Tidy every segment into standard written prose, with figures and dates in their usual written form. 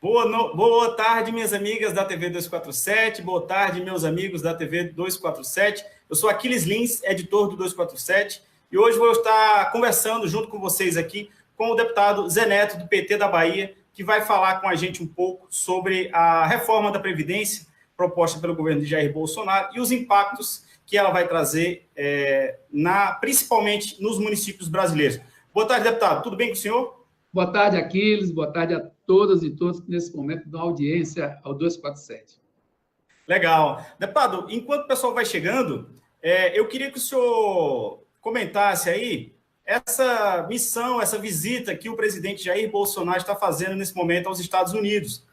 Boa tarde, minhas amigas da TV 247, boa tarde, meus amigos da TV 247. Eu sou Aquiles Lins, editor do 247, e hoje vou estar conversando junto com vocês aqui com o deputado Zé Neto, do PT da Bahia, que vai falar com a gente um pouco sobre a reforma da Previdência proposta pelo governo de Jair Bolsonaro e os impactos que ela vai trazer, principalmente nos municípios brasileiros. Boa tarde, deputado. Tudo bem com o senhor? Boa tarde, Aquiles. Boa tarde a todas e todos que, nesse momento, dão audiência ao 247. Legal. Deputado, enquanto o pessoal vai chegando, eu queria que o senhor comentasse aí essa missão, essa visita que o presidente Jair Bolsonaro está fazendo nesse momento aos Estados Unidos.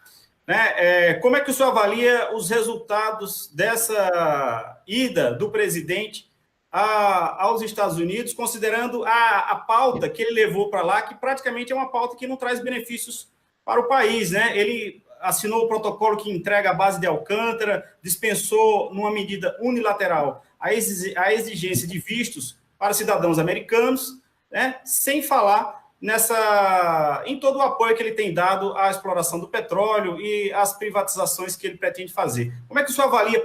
Como é que o senhor avalia os resultados dessa ida do presidente aos Estados Unidos, considerando a pauta que ele levou para lá, que praticamente é uma pauta que não traz benefícios para o país, né? Ele assinou o protocolo que entrega a base de Alcântara, dispensou, numa medida unilateral, a exigência de vistos para cidadãos americanos, né? Sem falar em todo o apoio que ele tem dado à exploração do petróleo e às privatizações que ele pretende fazer. Como é que o senhor avalia,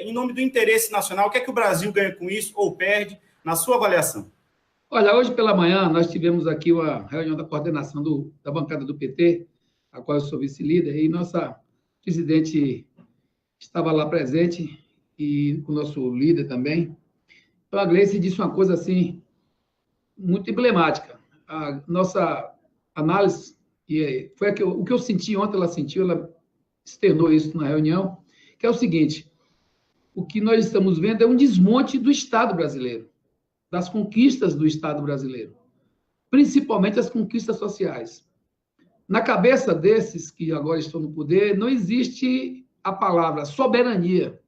em nome do interesse nacional, o que é que o Brasil ganha com isso ou perde, na sua avaliação? Olha, hoje pela manhã nós tivemos aqui uma reunião da coordenação da bancada do PT, a qual eu sou vice-líder, e nossa presidente estava lá presente, e com o nosso líder também. Então, a Gleice disse uma coisa assim, muito emblemática. A nossa análise, e foi o que eu senti ontem, ela sentiu, ela externou isso na reunião, que é o seguinte: o que nós estamos vendo é um desmonte do Estado brasileiro, das conquistas do Estado brasileiro, principalmente as conquistas sociais. Na cabeça desses que agora estão no poder, não existe a palavra soberania.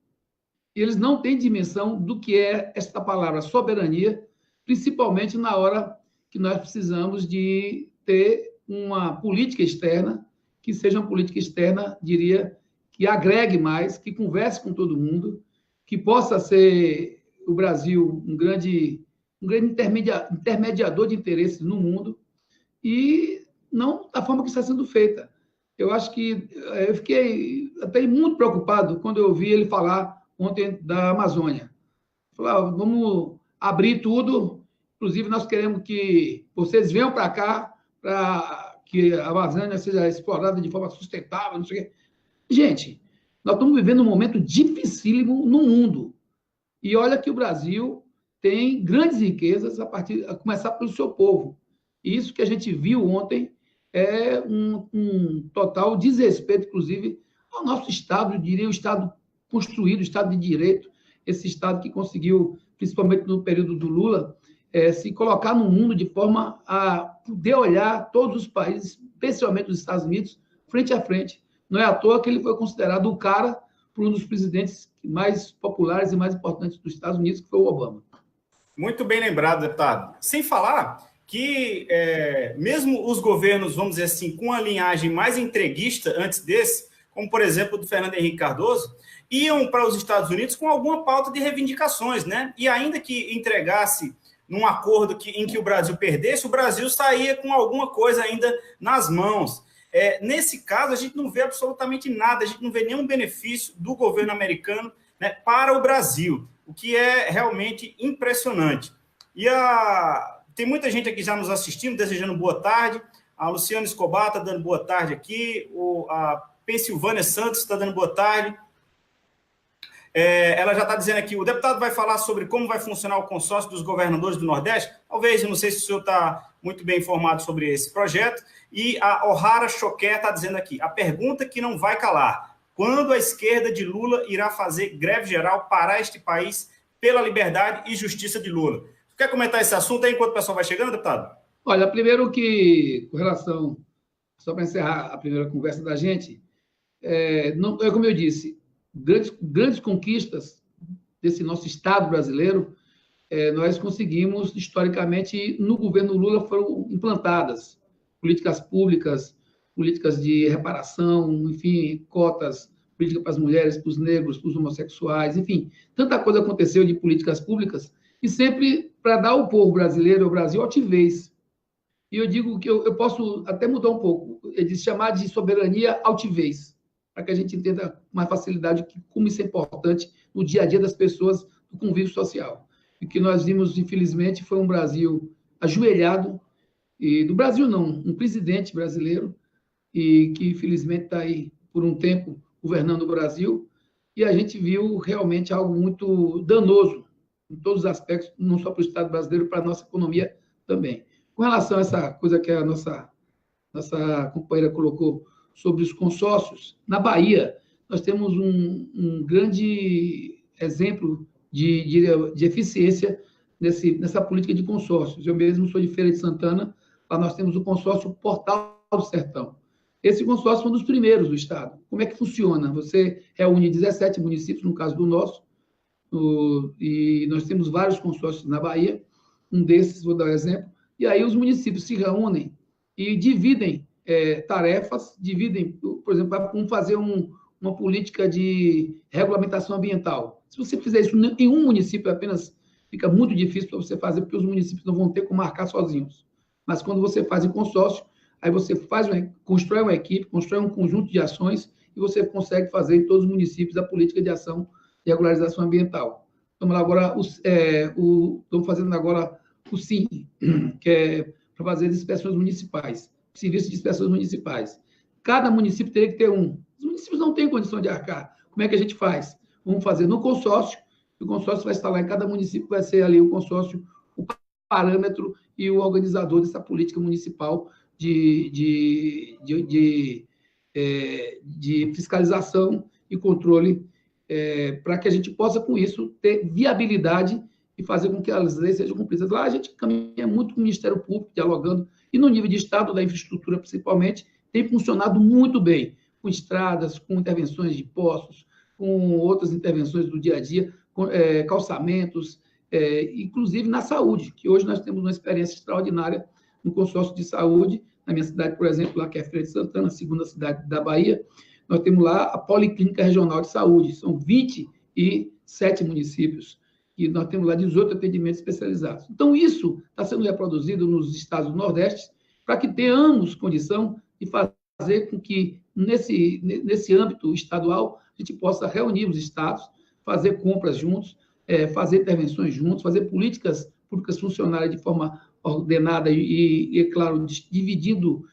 Eles não têm dimensão do que é esta palavra soberania, principalmente na hora que nós precisamos de ter uma política externa, que seja uma política externa, diria, que agregue mais, que converse com todo mundo, que possa ser o Brasil um grande intermediador de interesses no mundo, e não da forma que está sendo feita. Eu acho que eu fiquei até muito preocupado quando eu ouvi ele falar ontem da Amazônia. Falar, vamos abrir tudo. Inclusive, nós queremos que vocês venham para cá para que a Amazônia seja explorada de forma sustentável, não sei o quê. Gente, nós estamos vivendo um momento dificílimo no mundo. E olha que o Brasil tem grandes riquezas a começar pelo seu povo. E isso que a gente viu ontem é um total desrespeito, inclusive, ao nosso Estado, eu diria, o Estado construído, o Estado de Direito, esse Estado que conseguiu, principalmente no período do Lula, se colocar no mundo de forma a poder olhar todos os países, especialmente os Estados Unidos, frente a frente. Não é à toa que ele foi considerado o cara por um dos presidentes mais populares e mais importantes dos Estados Unidos, que foi o Obama. Muito bem lembrado, deputado. Sem falar que mesmo os governos, vamos dizer assim, com a linhagem mais entreguista antes desse, como, por exemplo, o do Fernando Henrique Cardoso, iam para os Estados Unidos com alguma pauta de reivindicações, né? E ainda que entregasse num acordo em que o Brasil perdesse, o Brasil saía com alguma coisa ainda nas mãos. Nesse caso, a gente não vê absolutamente nada, a gente não vê nenhum benefício do governo americano, né, para o Brasil, o que é realmente impressionante. E tem muita gente aqui já nos assistindo, desejando boa tarde. A Luciana Escobar está dando boa tarde aqui, a Pensilvânia Santos está dando boa tarde. Ela já está dizendo aqui, o deputado vai falar sobre como vai funcionar o consórcio dos governadores do Nordeste. Talvez, eu não sei se o senhor está muito bem informado sobre esse projeto. E a O'Hara Choquer está dizendo aqui, a pergunta que não vai calar: quando a esquerda de Lula irá fazer greve geral para este país pela liberdade e justiça de Lula? Quer comentar esse assunto aí enquanto o pessoal vai chegando, deputado? Olha, primeiro que, com relação, só para encerrar a primeira conversa da gente, como eu disse, grandes conquistas desse nosso Estado brasileiro, nós conseguimos, historicamente, no governo Lula foram implantadas políticas públicas, políticas de reparação, enfim, cotas, política para as mulheres, para os negros, para os homossexuais, enfim, tanta coisa aconteceu de políticas públicas, e sempre para dar ao povo brasileiro, ao Brasil, altivez. E eu digo que eu posso até mudar um pouco, de chamar de soberania altivez, para que a gente entenda com mais facilidade como isso é importante no dia a dia das pessoas, do convívio social. E o que nós vimos, infelizmente, foi um Brasil ajoelhado, e do Brasil não, um presidente brasileiro, e que infelizmente está aí por um tempo governando o Brasil, e a gente viu realmente algo muito danoso em todos os aspectos, não só para o Estado brasileiro, para a nossa economia também. Com relação a essa coisa que a nossa companheira colocou sobre os consórcios, na Bahia, nós temos um grande exemplo de eficiência nessa política de consórcios. Eu mesmo sou de Feira de Santana, lá nós temos o consórcio Portal do Sertão. Esse consórcio foi um dos primeiros do Estado. Como é que funciona? Você reúne 17 municípios, no caso do nosso, e nós temos vários consórcios na Bahia, um desses, vou dar um exemplo, e aí os municípios se reúnem e dividem tarefas, por exemplo, vamos fazer uma política de regulamentação ambiental. Se você fizer isso em um município apenas, fica muito difícil para você fazer, porque os municípios não vão ter como marcar sozinhos. Mas quando você faz em consórcio, aí você constrói uma equipe, constrói um conjunto de ações e você consegue fazer em todos os municípios a política de ação de regularização ambiental. Estamos fazendo agora o SIM, que é para fazer as inspeções municipais, serviço de inspeções municipais. Cada município teria que ter um. Os municípios não têm condição de arcar. Como é que a gente faz? Vamos fazer no consórcio, o consórcio vai estar lá em cada município, vai ser ali o consórcio, o parâmetro e o organizador dessa política municipal de fiscalização e controle, para que a gente possa, com isso, ter viabilidade e fazer com que as leis sejam cumpridas. Lá a gente caminha muito com o Ministério Público, dialogando, e no nível de Estado, da infraestrutura principalmente, tem funcionado muito bem, com estradas, com intervenções de postos, com outras intervenções do dia a dia, com calçamentos, inclusive na saúde, que hoje nós temos uma experiência extraordinária no consórcio de saúde, na minha cidade, por exemplo, lá que é Feira de Santana, a segunda cidade da Bahia, nós temos lá a Policlínica Regional de Saúde, são 27 municípios, e nós temos lá 18 atendimentos especializados. Então, isso está sendo reproduzido nos estados do Nordeste, para que tenhamos condição de fazer com que, nesse âmbito estadual, a gente possa reunir os estados, fazer compras juntos, fazer intervenções juntos, fazer políticas públicas funcionárias de forma ordenada e claro, dividindo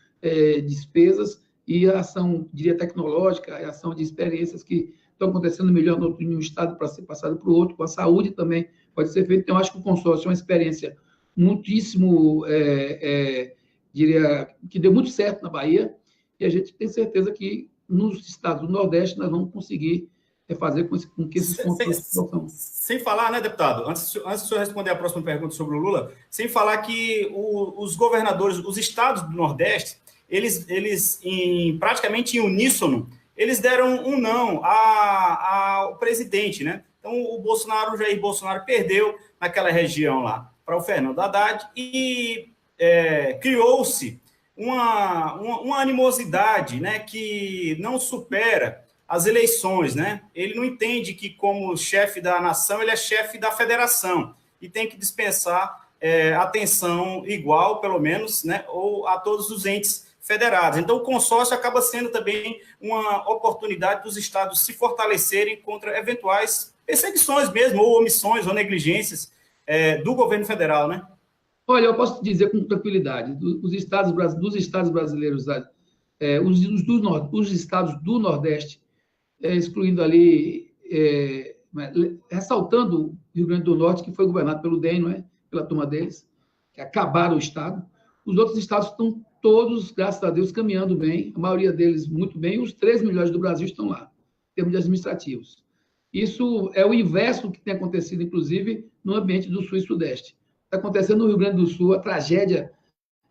despesas, e a ação, diria, tecnológica, a ação de experiências que estão acontecendo melhor em um estado para ser passado para o outro, com a saúde também pode ser feito. Então, eu acho que o consórcio é uma experiência muitíssimo, diria, que deu muito certo na Bahia, e a gente tem certeza que nos estados do Nordeste nós vamos conseguir fazer com que esses consórcios possam... Sem falar, né, deputado, antes do senhor responder a próxima pergunta sobre o Lula, sem falar que os governadores, os estados do Nordeste, eles praticamente em uníssono, eles deram um não ao presidente, né? Então, o Jair Bolsonaro perdeu naquela região lá para o Fernando Haddad e criou-se uma animosidade, né, que não supera as eleições, né? Ele não entende que, como chefe da nação, ele é chefe da federação e tem que dispensar atenção igual, pelo menos, né, ou a todos os entes federados. Então, o consórcio acaba sendo também uma oportunidade dos estados se fortalecerem contra eventuais perseguições mesmo, ou omissões, ou negligências do governo federal, né? Olha, eu posso te dizer com tranquilidade, dos estados brasileiros, os estados do Nordeste, excluindo ali, ressaltando o Rio Grande do Norte, que foi governado pelo DEM, não é? Pela turma deles, que acabaram o estado. Os outros estados estão todos, graças a Deus, caminhando bem, a maioria deles muito bem, e os 3 melhores do Brasil estão lá, em termos de administrativos. Isso é o inverso do que tem acontecido, inclusive, no ambiente do Sul e Sudeste. Está acontecendo no Rio Grande do Sul a tragédia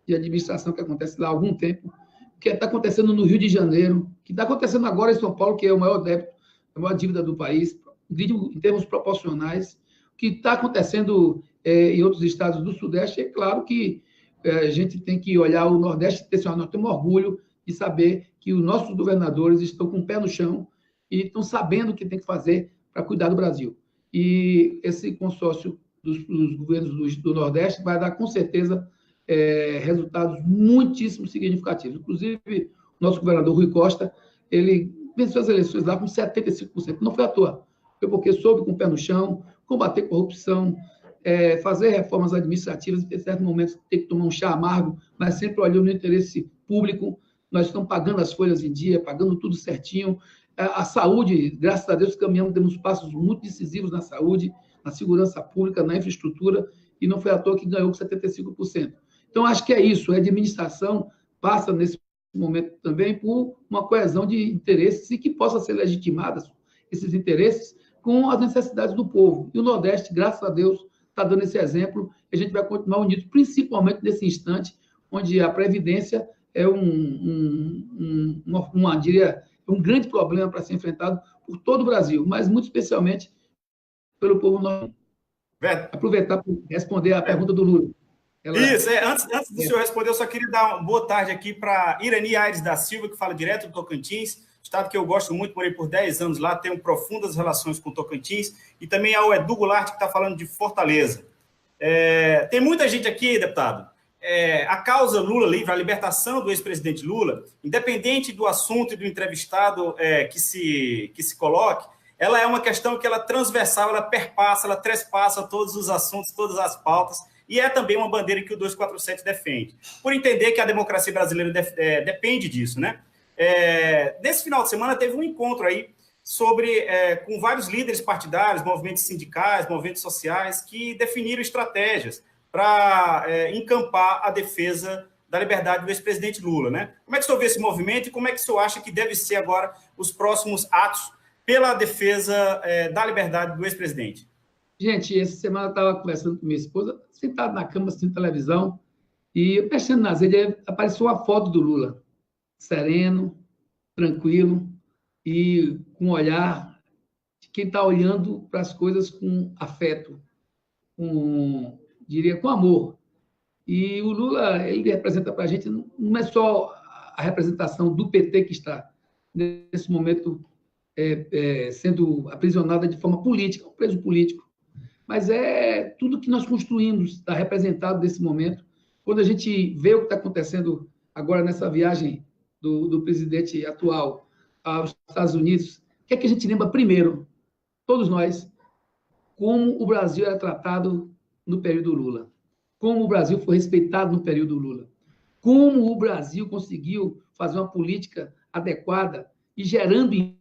de administração que acontece lá há algum tempo, que está acontecendo no Rio de Janeiro, que está acontecendo agora em São Paulo, que é o maior débito, a maior dívida do país, em termos proporcionais, o que está acontecendo em outros estados do Sudeste. É claro que a gente tem que olhar o Nordeste e dizer, nós temos orgulho de saber que os nossos governadores estão com o pé no chão e estão sabendo o que tem que fazer para cuidar do Brasil. E esse consórcio dos governos do Nordeste vai dar, com certeza, resultados muitíssimo significativos. Inclusive, o nosso governador Rui Costa, ele venceu as eleições lá com 75%. Não foi à toa, foi porque soube com o pé no chão, combater corrupção, fazer reformas administrativas, em certos momentos ter que tomar um chá amargo, mas sempre olhando no interesse público. Nós estamos pagando as folhas em dia, pagando tudo certinho. A saúde, graças a Deus, caminhamos, temos passos muito decisivos na saúde, na segurança pública, na infraestrutura, e não foi à toa que ganhou com 75%. Então, acho que é isso, a administração passa nesse momento também por uma coesão de interesses e que possa ser legitimadas esses interesses com as necessidades do povo. E o Nordeste, graças a Deus, está dando esse exemplo, e a gente vai continuar unido, principalmente nesse instante, onde a Previdência é diria, um grande problema para ser enfrentado por todo o Brasil, mas muito especialmente pelo povo nordestino. Aproveitar para responder a pergunta do Lula. Isso, antes do senhor responder, eu só queria dar uma boa tarde aqui para Irani Aires da Silva, que fala direto do Tocantins, estado que eu gosto muito, morei por 10 anos lá, tenho profundas relações com o Tocantins, e também ao Edu Goulart, que está falando de Fortaleza. Tem muita gente aqui, deputado. A causa Lula livre, a libertação do ex-presidente Lula, independente do assunto e do entrevistado que se coloque, ela é uma questão que ela é transversal, ela perpassa, ela trespassa todos os assuntos, todas as pautas, e é também uma bandeira que o 247 defende, por entender que a democracia brasileira depende disso, né? Nesse final de semana teve um encontro aí com vários líderes partidários, movimentos sindicais, movimentos sociais, que definiram estratégias para encampar a defesa da liberdade do ex-presidente Lula, né? Como é que o senhor vê esse movimento e como é que o senhor acha que deve ser agora os próximos atos pela defesa da liberdade do ex-presidente? Gente, essa semana eu estava conversando com minha esposa, sentado na cama, assistindo televisão, e mexendo nas redes, apareceu uma foto do Lula, sereno, tranquilo, e com um olhar de quem está olhando para as coisas com afeto, diria, com amor. E o Lula, ele representa para a gente, não é só a representação do PT que está, nesse momento, sendo aprisionada de forma política, um preso político, mas é tudo que nós construímos está representado nesse momento. Quando a gente vê o que está acontecendo agora nessa viagem do presidente atual aos Estados Unidos, o que é que a gente lembra primeiro, todos nós, como o Brasil era tratado no período Lula, como o Brasil foi respeitado no período Lula, como o Brasil conseguiu fazer uma política adequada e gerando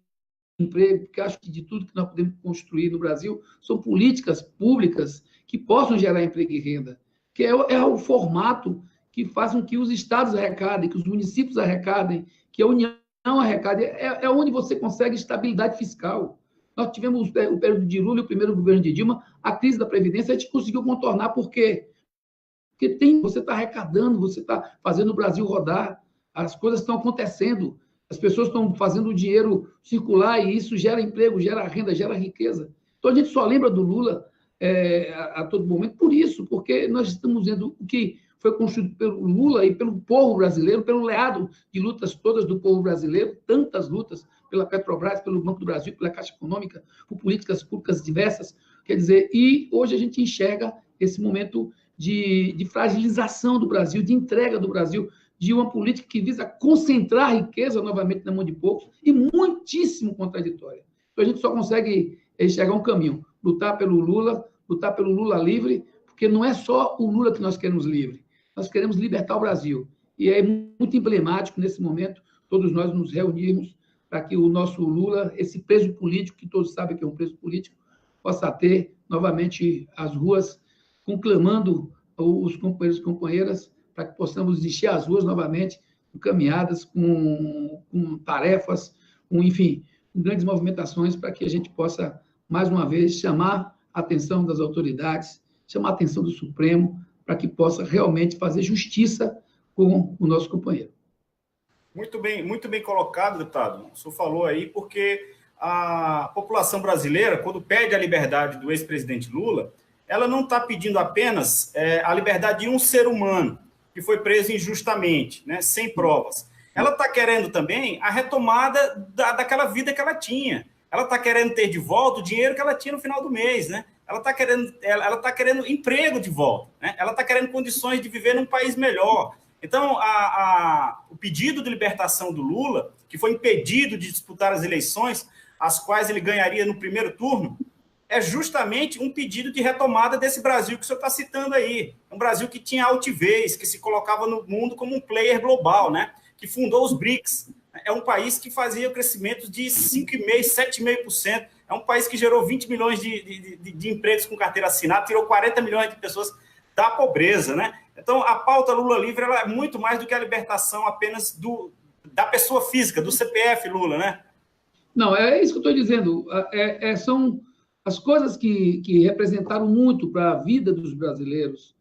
emprego, porque acho que de tudo que nós podemos construir no Brasil são políticas públicas que possam gerar emprego e renda, que é o formato que faz com que os estados arrecadem, que os municípios arrecadem, que a União arrecade, é onde você consegue estabilidade fiscal. Nós tivemos o período de Lula e o primeiro governo de Dilma, a crise da Previdência, a gente conseguiu contornar, por quê? Porque você está arrecadando, você está fazendo o Brasil rodar, as coisas estão acontecendo, as pessoas estão fazendo o dinheiro circular e isso gera emprego, gera renda, gera riqueza. Então, a gente só lembra do Lula a todo momento por isso, porque nós estamos vendo o que foi construído pelo Lula e pelo povo brasileiro, pelo leado de lutas todas do povo brasileiro, tantas lutas pela Petrobras, pelo Banco do Brasil, pela Caixa Econômica, por políticas públicas diversas, quer dizer, e hoje a gente enxerga esse momento de fragilização do Brasil, de entrega do Brasil, de uma política que visa concentrar a riqueza novamente na mão de poucos e muitíssimo contraditória. Então, a gente só consegue enxergar um caminho, lutar pelo Lula livre, porque não é só o Lula que nós queremos livre, nós queremos libertar o Brasil. E é muito emblemático, nesse momento, todos nós nos reunirmos para que o nosso Lula, esse preso político, que todos sabem que é um preso político, possa ter novamente as ruas conclamando os companheiros e companheiras para que possamos encher as ruas novamente com caminhadas, com tarefas, enfim, com grandes movimentações para que a gente possa, mais uma vez, chamar a atenção das autoridades, chamar a atenção do Supremo, para que possa realmente fazer justiça com o nosso companheiro. Muito bem colocado, deputado. O senhor falou aí, porque a população brasileira, quando pede a liberdade do ex-presidente Lula, ela não está pedindo apenas a liberdade de um ser humano que foi preso injustamente, né, sem provas. Ela está querendo também a retomada daquela vida que ela tinha. Ela está querendo ter de volta o dinheiro que ela tinha no final do mês, né? ela tá querendo emprego de volta, né? Ela está querendo condições de viver num país melhor. Então, o pedido de libertação do Lula, que foi impedido de disputar as eleições, as quais ele ganharia no primeiro turno, é justamente um pedido de retomada desse Brasil que o senhor está citando aí. Um Brasil que tinha altivez, que se colocava no mundo como um player global, né? Que fundou os BRICS. É um país que fazia crescimento de 5,5%, 7,5%. É um país que gerou 20 milhões de empregos com carteira assinada, tirou 40 milhões de pessoas da pobreza, né? Então, a pauta Lula livre ela é muito mais do que a libertação apenas da pessoa física, do CPF Lula, né? Não, é isso que eu estou dizendo. São as coisas que representaram muito para a vida dos brasileiros.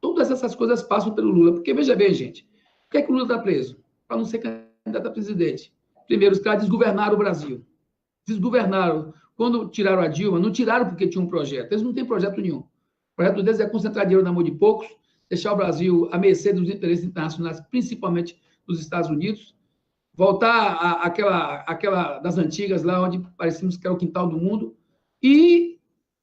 Todas essas coisas passam pelo Lula. Porque, veja bem, gente, por que é que o Lula está preso? Para não ser candidato a presidente. Primeiro, os caras desgovernaram o Brasil. Desgovernaram. Quando tiraram a Dilma, não tiraram porque tinha um projeto. Eles não têm projeto nenhum. O projeto deles é concentrar dinheiro na mão de poucos, deixar o Brasil à mercê dos interesses internacionais, principalmente dos Estados Unidos, voltar àquela das antigas, lá onde parecíamos que era o quintal do mundo. E,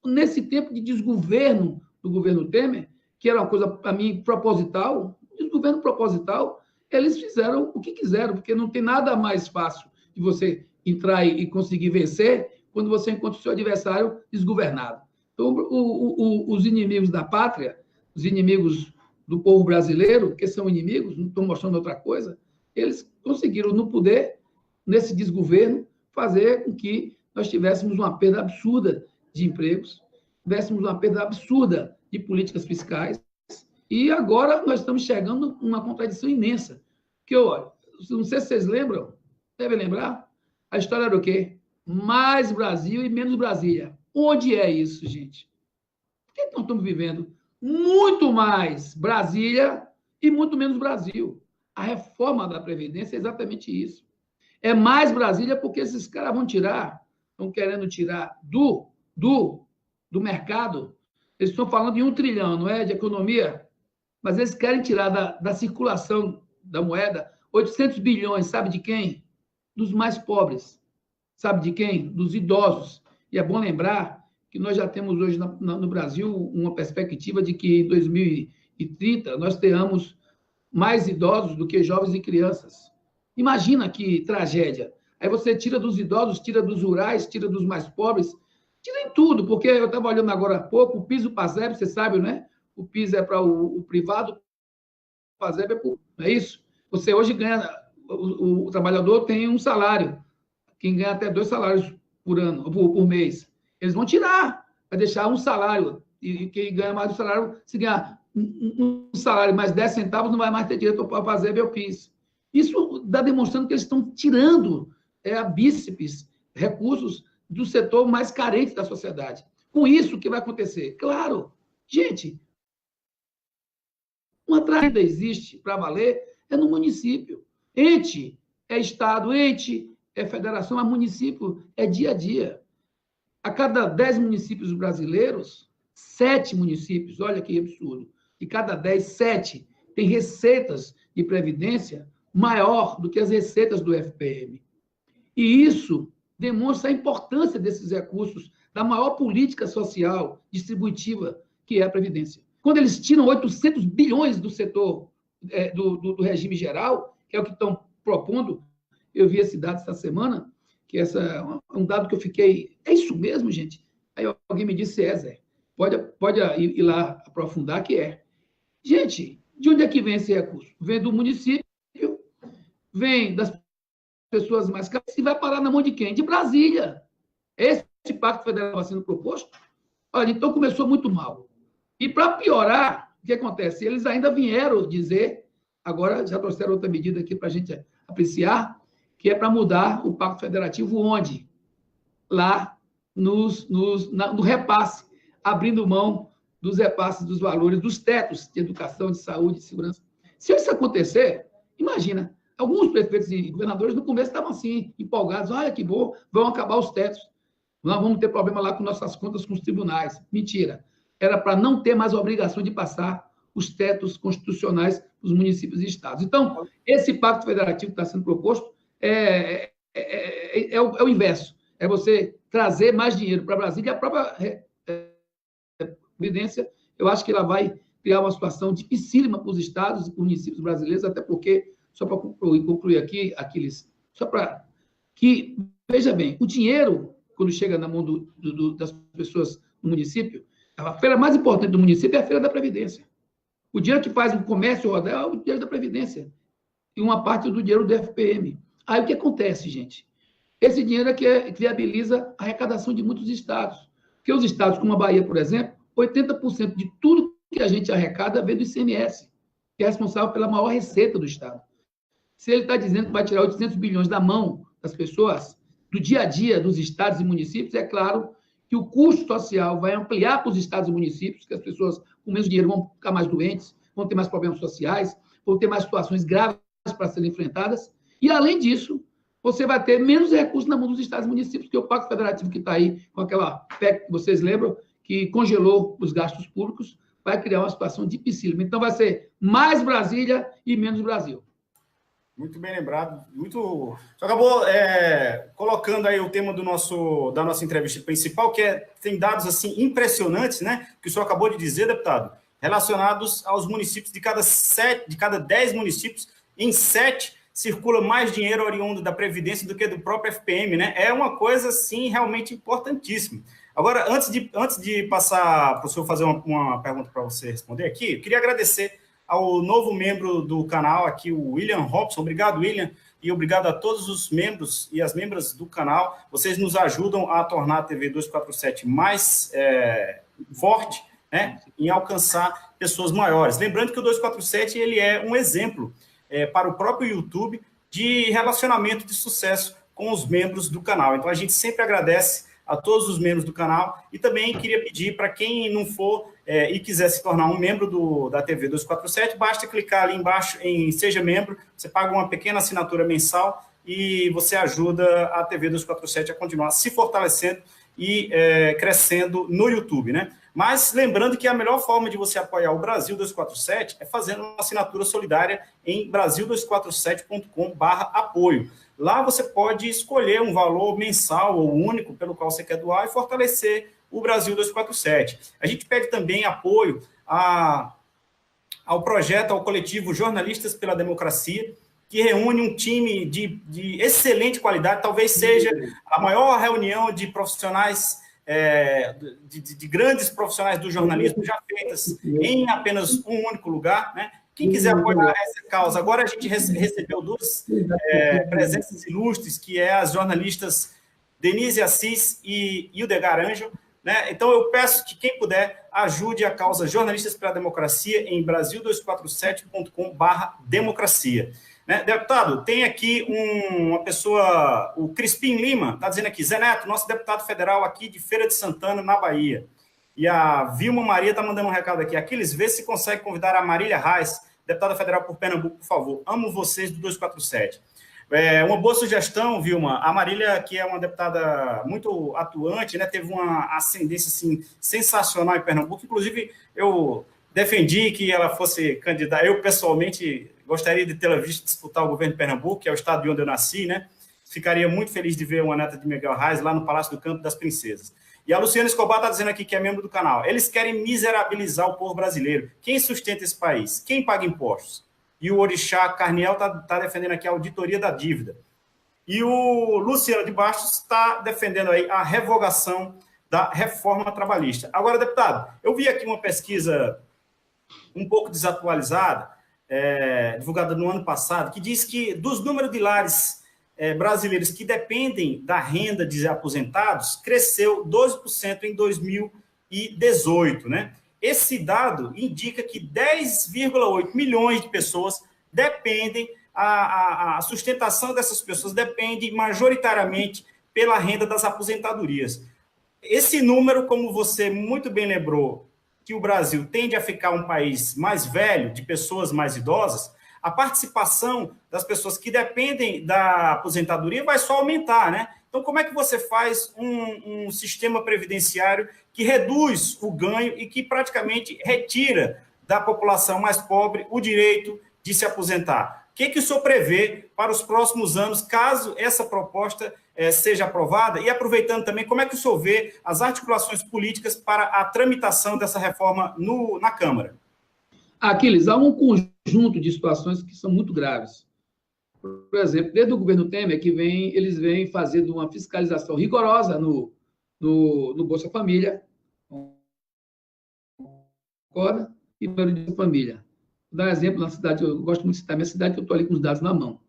nesse tempo de desgoverno do governo Temer, que era uma coisa, para mim, proposital, desgoverno proposital, eles fizeram o que quiseram, porque não tem nada mais fácil de você entrar e conseguir vencer quando você encontra o seu adversário desgovernado. Então, os inimigos da pátria, os inimigos do povo brasileiro, que são inimigos, não estou mostrando outra coisa, eles conseguiram, no poder, nesse desgoverno, fazer com que nós tivéssemos uma perda absurda de empregos, tivéssemos uma perda absurda de políticas fiscais, e agora nós estamos chegando a uma contradição imensa. Que olha, não sei se vocês lembram, devem lembrar, a história era o quê? Mais Brasil e menos Brasília. Onde é isso, gente? Por que nós estamos vivendo muito mais Brasília e muito menos Brasil? A reforma da Previdência é exatamente isso. É mais Brasília porque esses caras estão querendo tirar do mercado. Eles estão falando de 1 trilhão, não é? De economia. Mas eles querem tirar da circulação da moeda 800 bilhões, sabe de quem? Dos mais pobres. Sabe de quem? Dos idosos. E é bom lembrar que nós já temos hoje no Brasil uma perspectiva de que em 2030 nós tenhamos mais idosos do que jovens e crianças. Imagina que tragédia. Aí você tira dos idosos, tira dos rurais, tira dos mais pobres, tira em tudo, porque eu estava olhando agora há pouco, o PIS e o PASEB, você sabe, né? O PIS é para o privado, o PASEB é para o... Não é isso? Você hoje ganha... O trabalhador tem um salário. Quem ganha até 2 salários por ano, por mês. Eles vão tirar, vai deixar um salário. E quem ganha mais do salário, se ganhar um salário mais 10 centavos, não vai mais ter direito para fazer o PIS. Isso está demonstrando que eles estão tirando a bíceps, recursos do setor mais carente da sociedade. Com isso, o que vai acontecer? Claro, gente, uma tragédia existe para valer é no município. Ente é Estado, ente é federação, mas município é dia a dia. A cada 10 municípios brasileiros, 7 municípios, olha que absurdo, de cada 10, 7 têm receitas de previdência maior do que as receitas do FPM. E isso demonstra a importância desses recursos da maior política social distributiva, que é a Previdência. Quando eles tiram 800 bilhões do setor do regime geral, que é o que estão propondo, eu vi esse dado essa semana, que é um dado que eu fiquei... É isso mesmo, gente? Aí alguém me disse, Zé, pode ir lá aprofundar, que é. Gente, de onde é que vem esse recurso? Vem do município, vem das pessoas mais caras, e vai parar na mão de quem? De Brasília. Esse Pacto Federal está sendo proposto? Olha, então começou muito mal. E para piorar, o que acontece? Eles ainda vieram dizer, agora já trouxeram outra medida aqui para a gente apreciar, que é para mudar o Pacto Federativo onde? Lá no repasse, abrindo mão dos repasses dos valores, dos tetos de educação, de saúde, de segurança. Se isso acontecer, imagina, alguns prefeitos e governadores no começo estavam assim, empolgados, olha que bom, vão acabar os tetos, nós vamos ter problema lá com nossas contas com os tribunais. Mentira. Era para não ter mais a obrigação de passar os tetos constitucionais dos municípios e estados. Então, esse Pacto Federativo que está sendo proposto é o inverso. É você trazer mais dinheiro para Brasília, e a própria Previdência, eu acho que ela vai criar uma situação dificílima para os estados e para os municípios brasileiros, até porque, só para concluir aqui, Aquiles, só para que, veja bem, o dinheiro, quando chega na mão das pessoas no município, a feira mais importante do município é a feira da Previdência. O dinheiro que faz o comércio rodar é o dinheiro da Previdência e uma parte do dinheiro do FPM. Aí o que acontece, gente? Esse dinheiro é que viabiliza a arrecadação de muitos estados. Porque os estados, como a Bahia, por exemplo, 80% de tudo que a gente arrecada vem do ICMS, que é responsável pela maior receita do estado. Se ele está dizendo que vai tirar 800 bilhões da mão das pessoas, do dia a dia dos estados e municípios, é claro que o custo social vai ampliar para os estados e municípios, que as pessoas com menos dinheiro vão ficar mais doentes, vão ter mais problemas sociais, vão ter mais situações graves para serem enfrentadas. E, além disso, você vai ter menos recursos na mão dos estados e municípios, porque o Pacto Federativo que está aí, com aquela PEC que vocês lembram, que congelou os gastos públicos, vai criar uma situação dificílima. Então, vai ser mais Brasília e menos Brasil. Muito bem lembrado. Muito. Você acabou colocando aí o tema da nossa entrevista principal, que tem dados assim impressionantes, né? Que o senhor acabou de dizer, deputado, relacionados aos municípios. De cada 10 municípios, em 7 circula mais dinheiro oriundo da Previdência do que do próprio FPM, né? É uma coisa, assim, realmente importantíssima. Agora, antes de passar para o senhor fazer uma pergunta para você responder aqui, eu queria agradecer ao novo membro do canal aqui, o William Robson. Obrigado, William, e obrigado a todos os membros e as membras do canal. Vocês nos ajudam a tornar a TV 247 mais forte, né, em alcançar pessoas maiores. Lembrando que o 247 ele é um exemplo para o próprio YouTube de relacionamento de sucesso com os membros do canal. Então, a gente sempre agradece a todos os membros do canal e também queria pedir para quem não for e quiser se tornar um membro da TV 247, basta clicar ali embaixo em Seja Membro, você paga uma pequena assinatura mensal e você ajuda a TV 247 a continuar se fortalecendo e crescendo no YouTube, né? Mas lembrando que a melhor forma de você apoiar o Brasil 247 é fazendo uma assinatura solidária em brasil247.com/apoio. Lá você pode escolher um valor mensal ou único pelo qual você quer doar e fortalecer o Brasil 247. A gente pede também apoio ao projeto, ao coletivo Jornalistas pela Democracia, que reúne um time de excelente qualidade, talvez seja a maior reunião de profissionais, de grandes profissionais do jornalismo já feitas em apenas um único lugar, né? Quem quiser apoiar essa causa, agora a gente recebeu duas presenças ilustres, que é as jornalistas Denise Assis e Hildegar Angel, né? Então, eu peço que quem puder ajude a causa Jornalistas pela Democracia em brasil247.com/democracia. Né? Deputado, tem aqui uma pessoa, o Crispim Lima, está dizendo aqui, Zé Neto, nosso deputado federal aqui de Feira de Santana, na Bahia. E a Vilma Maria está mandando um recado aqui. Aquiles, vê se consegue convidar a Marília Reis, deputada federal por Pernambuco, por favor. Amo vocês do 247. Uma boa sugestão, Vilma. A Marília, que é uma deputada muito atuante, né, teve uma ascendência assim, sensacional em Pernambuco. Inclusive, eu defendi que ela fosse candidata. Eu, pessoalmente, gostaria de tê-la visto disputar o governo de Pernambuco, que é o estado de onde eu nasci, né? Ficaria muito feliz de ver uma neta de Miguel Reis lá no Palácio do Campo das Princesas. E a Luciana Escobar está dizendo aqui que é membro do canal. Eles querem miserabilizar o povo brasileiro. Quem sustenta esse país? Quem paga impostos? E o Orixá Carniel está defendendo aqui a auditoria da dívida. E o Luciano de Bastos está defendendo aí a revogação da reforma trabalhista. Agora, deputado, eu vi aqui uma pesquisa um pouco desatualizada, divulgada no ano passado, que diz que dos números de lares brasileiros que dependem da renda de aposentados, cresceu 12% em 2018, né? Esse dado indica que 10,8 milhões de pessoas dependem, a sustentação dessas pessoas depende majoritariamente pela renda das aposentadorias. Esse número, como você muito bem lembrou, que o Brasil tende a ficar um país mais velho, de pessoas mais idosas, a participação das pessoas que dependem da aposentadoria vai só aumentar, né? Então, como é que você faz um sistema previdenciário que reduz o ganho e que praticamente retira da população mais pobre o direito de se aposentar? que o senhor prevê para os próximos anos, caso essa proposta seja aprovada? E aproveitando também, como é que o senhor vê as articulações políticas para a tramitação dessa reforma na Câmara? Aquiles, há um conjunto de situações que são muito graves. Por exemplo, desde o governo Temer, eles vêm fazendo uma fiscalização rigorosa no Bolsa Família, concorda? E no Bolsa Família. Vou dar um exemplo na cidade, eu gosto muito de citar minha cidade, que eu estou ali com os dados na mão.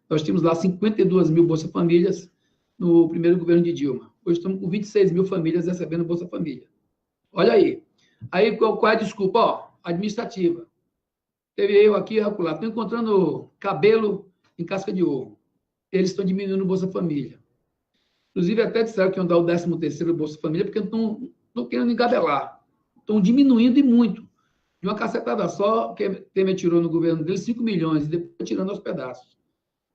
Nós tínhamos lá 52 mil Bolsa Famílias no primeiro governo de Dilma. Hoje estamos com 26 mil famílias recebendo Bolsa Família. Olha aí. Aí, qual é a desculpa? Ó, administrativa. Teve eu aqui, acolá. Estou encontrando cabelo em casca de ovo. Eles estão diminuindo o Bolsa Família. Inclusive, até disseram que iam dar o 13º Bolsa Família, porque estão querendo engabelar. Estão diminuindo e muito. De uma cacetada só, que Temer tirou no governo dele 5 milhões, e depois tirando aos pedaços.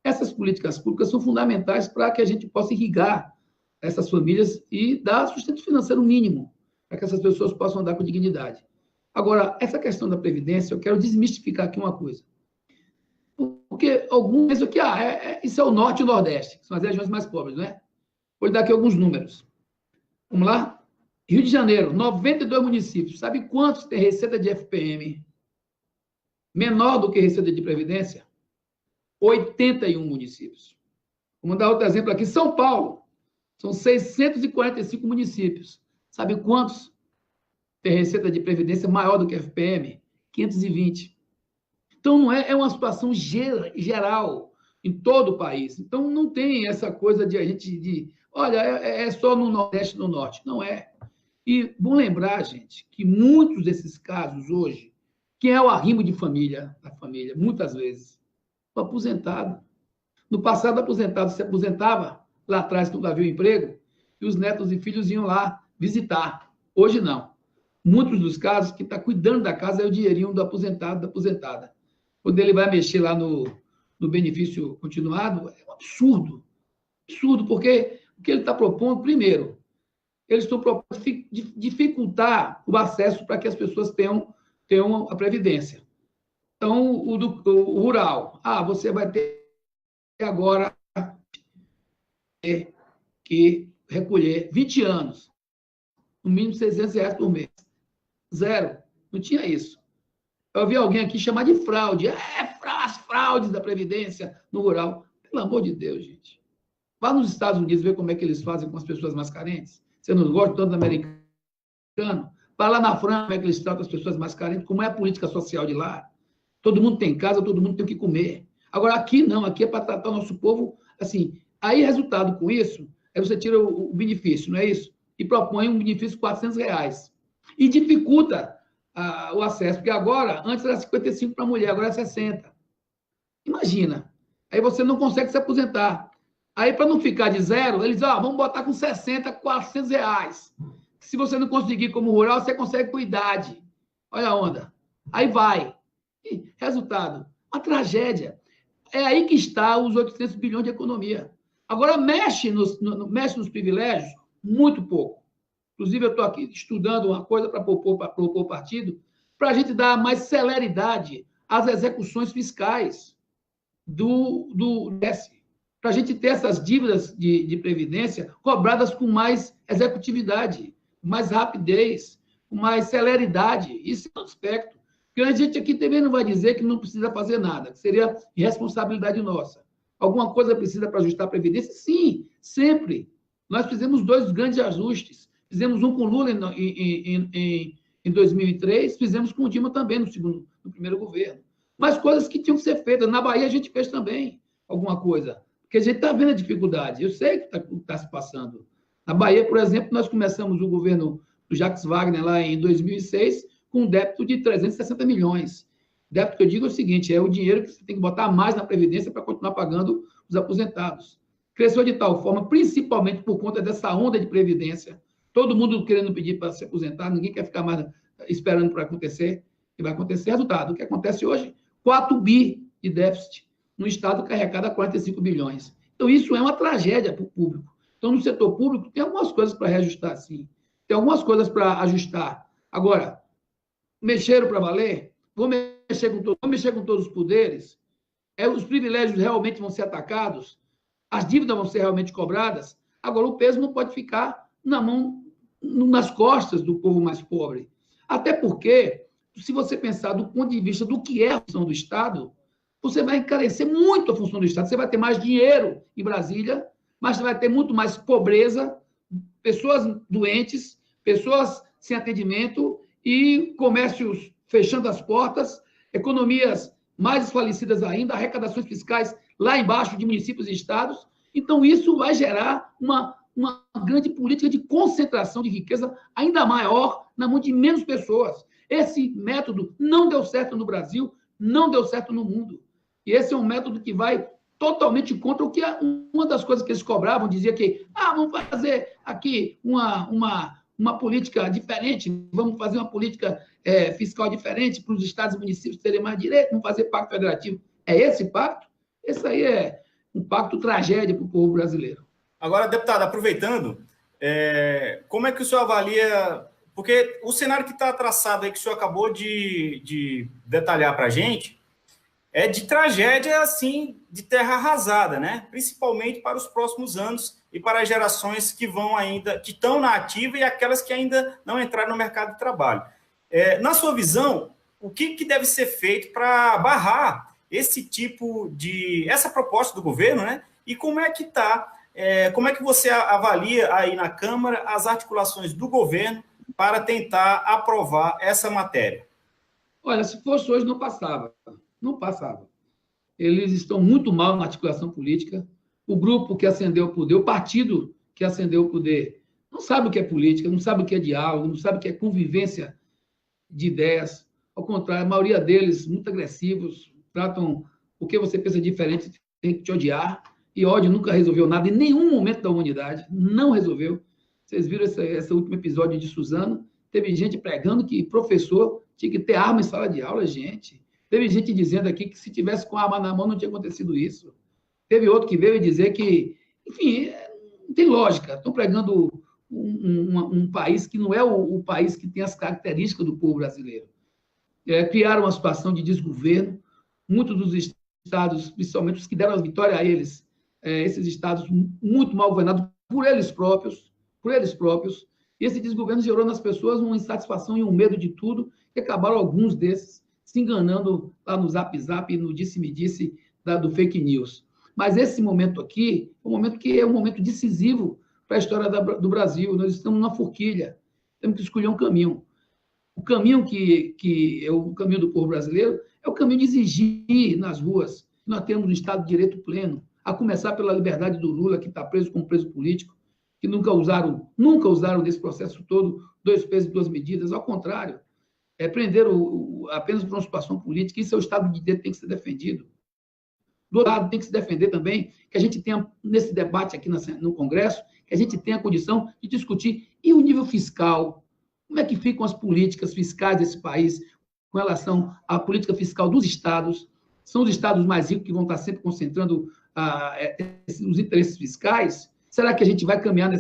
Essas políticas públicas são fundamentais para que a gente possa irrigar essas famílias e dar sustento financeiro mínimo, para que essas pessoas possam andar com dignidade. Agora, essa questão da Previdência, eu quero desmistificar aqui uma coisa. Porque alguns pensam que isso é o Norte e o Nordeste, que são as regiões mais pobres, não é? Vou lhe dar aqui alguns números. Vamos lá? Rio de Janeiro, 92 municípios. Sabe quantos têm receita de FPM menor do que receita de Previdência? 81 municípios. Vamos dar outro exemplo aqui. São Paulo, são 645 municípios. Sabe quantos têm receita de Previdência maior do que FPM? 520. Então, não é uma situação geral em todo o país. Então, não tem essa coisa de a gente olha, é só no Nordeste e no Norte. Não é. E bom lembrar, gente, que muitos desses casos hoje, quem é o arrimo de família, da família, muitas vezes, o aposentado. No passado, o aposentado se aposentava, lá atrás, quando havia o emprego, e os netos e filhos iam lá visitar. Hoje, não. Muitos dos casos, quem está cuidando da casa é o dinheirinho do aposentado, da aposentada. Quando ele vai mexer lá no benefício continuado, é um absurdo. Absurdo, porque o que ele está propondo, primeiro, eles estão propondo dificultar o acesso para que as pessoas tenham a Previdência. Então, o rural, você vai ter agora que recolher 20 anos, no mínimo R$600 por mês. Zero. Não tinha isso. Eu vi alguém aqui chamar de fraude. As fraudes da Previdência no rural. Pelo amor de Deus, gente. Vá nos Estados Unidos ver como é que eles fazem com as pessoas mais carentes. Você não gosta tanto do americano? Vá lá na França, como é que eles tratam as pessoas mais carentes, como é a política social de lá. Todo mundo tem casa, todo mundo tem o que comer. Agora, aqui não, aqui é para tratar o nosso povo assim. Aí, resultado com isso, aí você tira o benefício, não é isso? E propõe um benefício de R$400. E dificulta o acesso, porque agora, antes era 55 para a mulher, agora é 60. Imagina. Aí você não consegue se aposentar. Aí, para não ficar de zero, eles dizem, vamos botar com 60, R$400. Se você não conseguir como rural, você consegue com idade. Olha a onda. Aí vai. E, resultado, uma tragédia. É aí que está os 800 bilhões de economia. Agora, mexe nos privilégios muito pouco. Inclusive, eu estou aqui estudando uma coisa para propor o partido, para a gente dar mais celeridade às execuções fiscais do DES, para a gente ter essas dívidas de previdência cobradas com mais executividade, mais rapidez, com mais celeridade. Isso é um aspecto. Porque a gente aqui também não vai dizer que não precisa fazer nada, que seria irresponsabilidade nossa. Alguma coisa precisa para ajustar a Previdência? Sim, sempre. Nós fizemos 2 grandes ajustes. Fizemos um com Lula em 2003, fizemos com o Dilma também no primeiro governo. Mas coisas que tinham que ser feitas. Na Bahia, a gente fez também alguma coisa. Porque a gente está vendo a dificuldade. Eu sei que está se passando. Na Bahia, por exemplo, nós começamos o governo do Jacques Wagner lá em 2006 com um débito de 360 milhões. Débito que eu digo é o seguinte, é o dinheiro que você tem que botar mais na Previdência para continuar pagando os aposentados. Cresceu de tal forma, principalmente por conta dessa onda de Previdência, todo mundo querendo pedir para se aposentar, ninguém quer ficar mais esperando para acontecer, e vai acontecer. Resultado, o que acontece hoje? 4 bi de déficit, no Estado que arrecada 45 bilhões. Então, isso é uma tragédia para o público. Então, no setor público, tem algumas coisas para reajustar, sim. Tem algumas coisas para ajustar. Agora, mexeram para valer? Vou mexer com todos os poderes? os privilégios realmente vão ser atacados, as dívidas vão ser realmente cobradas. Agora, o peso não pode ficar nas costas do povo mais pobre. Até porque, se você pensar do ponto de vista do que é a função do Estado, você vai encarecer muito a função do Estado. Você vai ter mais dinheiro em Brasília, mas você vai ter muito mais pobreza, pessoas doentes, pessoas sem atendimento e comércios fechando as portas, economias mais desfalecidas ainda, arrecadações fiscais lá embaixo de municípios e estados. Então, isso vai gerar uma grande política de concentração de riqueza ainda maior na mão de menos pessoas. Esse método não deu certo no Brasil, não deu certo no mundo. E esse é um método que vai totalmente contra o que uma das coisas que eles cobravam, dizia que vamos fazer aqui uma política diferente, vamos fazer uma política fiscal diferente para os estados e municípios terem mais direito, vamos fazer pacto federativo. É esse pacto? Esse aí é um pacto tragédia para o povo brasileiro. Agora, deputado, aproveitando, como é que o senhor avalia... Porque o cenário que está traçado aí, que o senhor acabou de detalhar para a gente, é de tragédia, assim, de terra arrasada, né? Principalmente para os próximos anos e para as gerações que estão na ativa e aquelas que ainda não entraram no mercado de trabalho. Na sua visão, o que deve ser feito para barrar essa proposta do governo, né? E como é que como é que você avalia aí na Câmara as articulações do governo para tentar aprovar essa matéria? Olha, se fosse hoje, não passava. Não passava. Eles estão muito mal na articulação política. O grupo que ascendeu ao poder, o partido que ascendeu ao poder, não sabe o que é política, não sabe o que é diálogo, não sabe o que é convivência de ideias. Ao contrário, a maioria deles, muito agressivos, tratam o que você pensa diferente, tem que te odiar. E ódio nunca resolveu nada, em nenhum momento da humanidade, não resolveu. Vocês viram esse último episódio de Suzano? Teve gente pregando que professor tinha que ter arma em sala de aula, gente. Teve gente dizendo aqui que se tivesse com a arma na mão não tinha acontecido isso. Teve outro que veio dizer que, enfim, não tem lógica. Estão pregando um país que não é o país que tem as características do povo brasileiro. Criaram uma situação de desgoverno. Muitos dos estados, principalmente os que deram a vitória a eles, esses estados muito mal governados por eles próprios, e esse desgoverno gerou nas pessoas uma insatisfação e um medo de tudo, que acabaram alguns desses se enganando lá no Zap Zap, no disse-me-disse do fake news. Mas esse momento aqui é um momento decisivo para a história do Brasil. Nós estamos na forquilha, temos que escolher um caminho. O caminho que é o caminho do povo brasileiro é o caminho de exigir nas ruas que nós temos um Estado de Direito pleno, a começar pela liberdade do Lula, que está preso como preso político, que nunca usaram nesse processo todo 2 pesos e 2 medidas, ao contrário, prenderam apenas por uma situação política. Isso é o Estado de Direito, tem que ser defendido. Do outro lado, tem que se defender também que a gente tenha, nesse debate aqui no Congresso, que a gente tenha a condição de discutir e o nível fiscal, como é que ficam as políticas fiscais desse país com relação à política fiscal dos estados. São os estados mais ricos que vão estar sempre concentrando os interesses fiscais. Será que a gente vai caminhar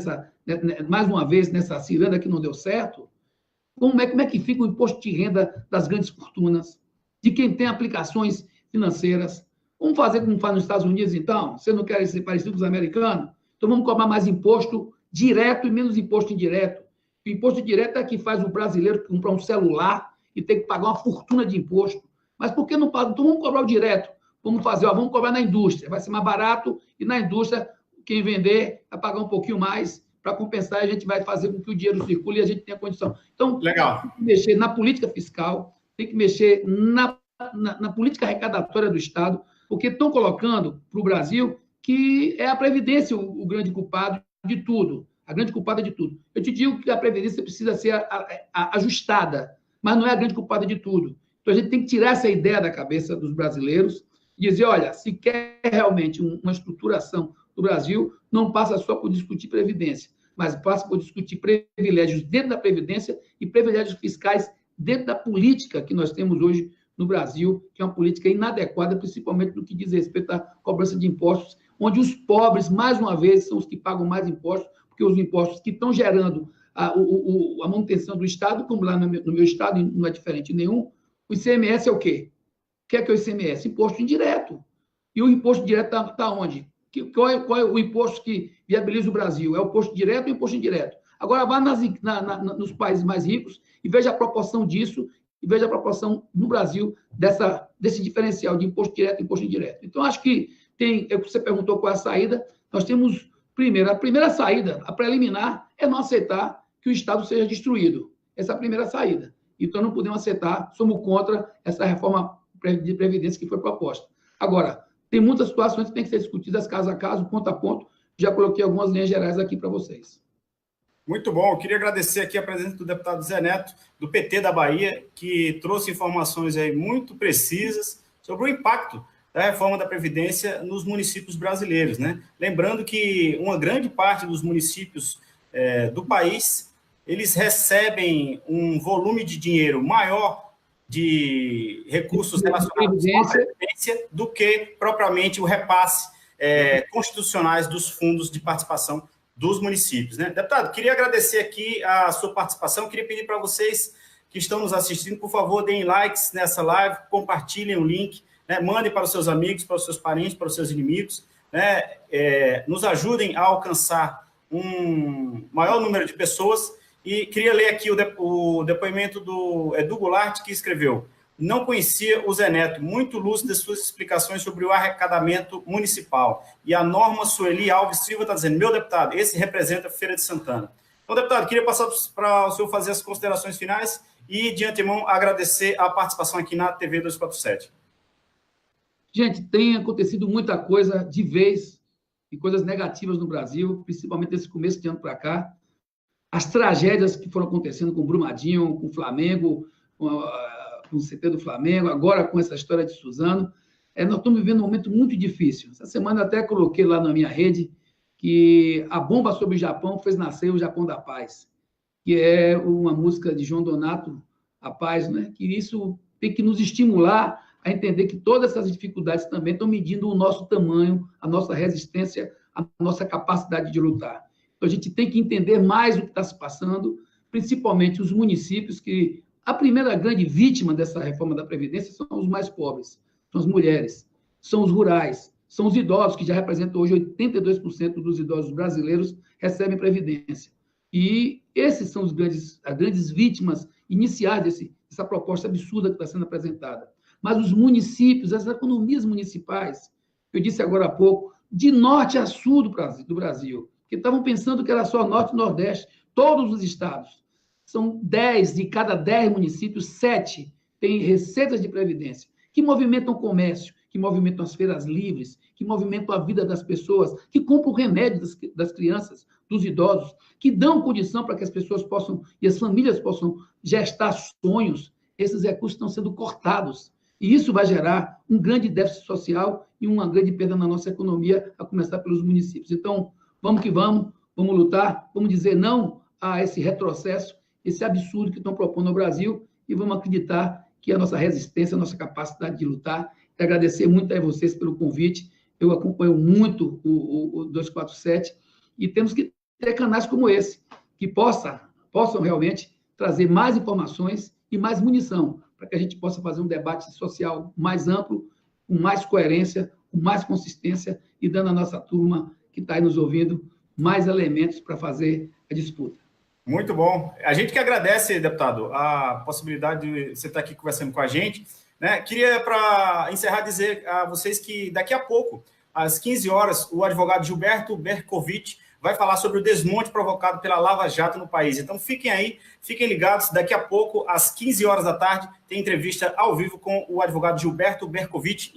mais uma vez nessa ciranda que não deu certo? Como é que fica o imposto de renda das grandes fortunas, de quem tem aplicações financeiras? Vamos fazer como faz nos Estados Unidos, então? Você não quer ser parecido com os americanos? Então vamos cobrar mais imposto direto e menos imposto indireto. O imposto direto é que faz o brasileiro comprar um celular e ter que pagar uma fortuna de imposto. Mas por que não paga? Então vamos cobrar o direto. Vamos cobrar na indústria. Vai ser mais barato e na indústria quem vender vai pagar um pouquinho mais para compensar, a gente vai fazer com que o dinheiro circule e a gente tenha condição. Então, legal. Tem que mexer na política fiscal, tem que mexer na política arrecadatória do Estado, porque estão colocando para o Brasil que é a Previdência o grande culpado de tudo, a grande culpada de tudo. Eu te digo que a Previdência precisa ser ajustada, mas não é a grande culpada de tudo. Então, a gente tem que tirar essa ideia da cabeça dos brasileiros e dizer, olha, se quer realmente uma estruturação do Brasil, não passa só por discutir Previdência, mas passa por discutir privilégios dentro da Previdência e privilégios fiscais dentro da política que nós temos hoje no Brasil, que é uma política inadequada, principalmente no que diz respeito à cobrança de impostos, onde os pobres, mais uma vez, são os que pagam mais impostos, porque os impostos que estão gerando a manutenção do Estado, como lá no meu Estado, não é diferente nenhum, o ICMS é o quê? O que é o ICMS? Imposto indireto. E o imposto direto está onde? Qual é o imposto que viabiliza o Brasil? É o imposto direto ou o imposto indireto? Agora, vá nos países mais ricos e veja a proporção disso, e veja a proporção no Brasil desse diferencial de imposto direto e imposto indireto. Então, acho que você perguntou qual é a saída, nós temos, a primeira saída, a preliminar, é não aceitar que o Estado seja destruído. Essa é a primeira saída. Então, não podemos aceitar, somos contra essa reforma de Previdência que foi proposta. Agora, tem muitas situações que têm que ser discutidas caso a caso, ponto a ponto. Já coloquei algumas linhas gerais aqui para vocês. Muito bom. Eu queria agradecer aqui a presença do deputado Zé Neto, do PT da Bahia, que trouxe informações aí muito precisas sobre o impacto da reforma da Previdência nos municípios brasileiros, né? Lembrando que uma grande parte dos municípios do país, eles recebem um volume de dinheiro maior de recursos relacionados com a Previdência do que propriamente o repasse constitucionais dos fundos de participação dos municípios, né? Deputado, queria agradecer aqui a sua participação, queria pedir para vocês que estão nos assistindo, por favor, deem likes nessa live, compartilhem o link, né? Mandem para os seus amigos, para os seus parentes, para os seus inimigos, né? Nos ajudem a alcançar um maior número de pessoas. E queria ler aqui o depoimento do Edu Goulart, que escreveu: não conhecia o Zé Neto, muito lúcido das suas explicações sobre o arrecadamento municipal. E a Norma Sueli Alves Silva está dizendo: meu deputado, esse representa a Feira de Santana. Então, deputado, queria passar para o senhor fazer as considerações finais e, de antemão, agradecer a participação aqui na TV 247. Gente, tem acontecido muita coisa de vez, e coisas negativas no Brasil, principalmente nesse começo de ano para cá. As tragédias que foram acontecendo com o Brumadinho, com o Flamengo, com o CT do Flamengo, agora com essa história de Suzano, nós estamos vivendo um momento muito difícil. Essa semana até coloquei lá na minha rede que a bomba sobre o Japão fez nascer o Japão da Paz, que é uma música de João Donato, A Paz, né? Que isso tem que nos estimular a entender que todas essas dificuldades também estão medindo o nosso tamanho, a nossa resistência, a nossa capacidade de lutar. Então, a gente tem que entender mais o que está se passando, principalmente os municípios que... A primeira grande vítima dessa reforma da Previdência são os mais pobres, são as mulheres, são os rurais, são os idosos, que já representam hoje 82% dos idosos brasileiros recebem Previdência. E esses são as grandes vítimas iniciais dessa proposta absurda que está sendo apresentada. Mas os municípios, as economias municipais, eu disse agora há pouco, de norte a sul do Brasil, que estavam pensando que era só norte e nordeste, todos os estados. São 10 de cada 10 municípios, 7 têm receitas de previdência, que movimentam o comércio, que movimentam as feiras livres, que movimentam a vida das pessoas, que compram o remédio das crianças, dos idosos, que dão condição para que as pessoas possam, e as famílias possam gestar sonhos. Esses recursos estão sendo cortados. E isso vai gerar um grande déficit social e uma grande perda na nossa economia, a começar pelos municípios. Então, vamos que vamos lutar, vamos dizer não a esse retrocesso, esse absurdo que estão propondo ao Brasil, e vamos acreditar que a nossa resistência, a nossa capacidade de lutar. E agradecer muito a vocês pelo convite. Eu acompanho muito o 247, e temos que ter canais como esse, que possam realmente trazer mais informações e mais munição, para que a gente possa fazer um debate social mais amplo, com mais coerência, com mais consistência, e dando à nossa turma que está aí nos ouvindo mais elementos para fazer a disputa. Muito bom. A gente que agradece, deputado, a possibilidade de você estar aqui conversando com a gente, né? Queria, para encerrar, dizer a vocês que daqui a pouco, às 15 horas, o advogado Gilberto Bercovitch vai falar sobre o desmonte provocado pela Lava Jato no país. Então, fiquem aí, fiquem ligados. Daqui a pouco, às 15 horas da tarde, tem entrevista ao vivo com o advogado Gilberto Bercovitch.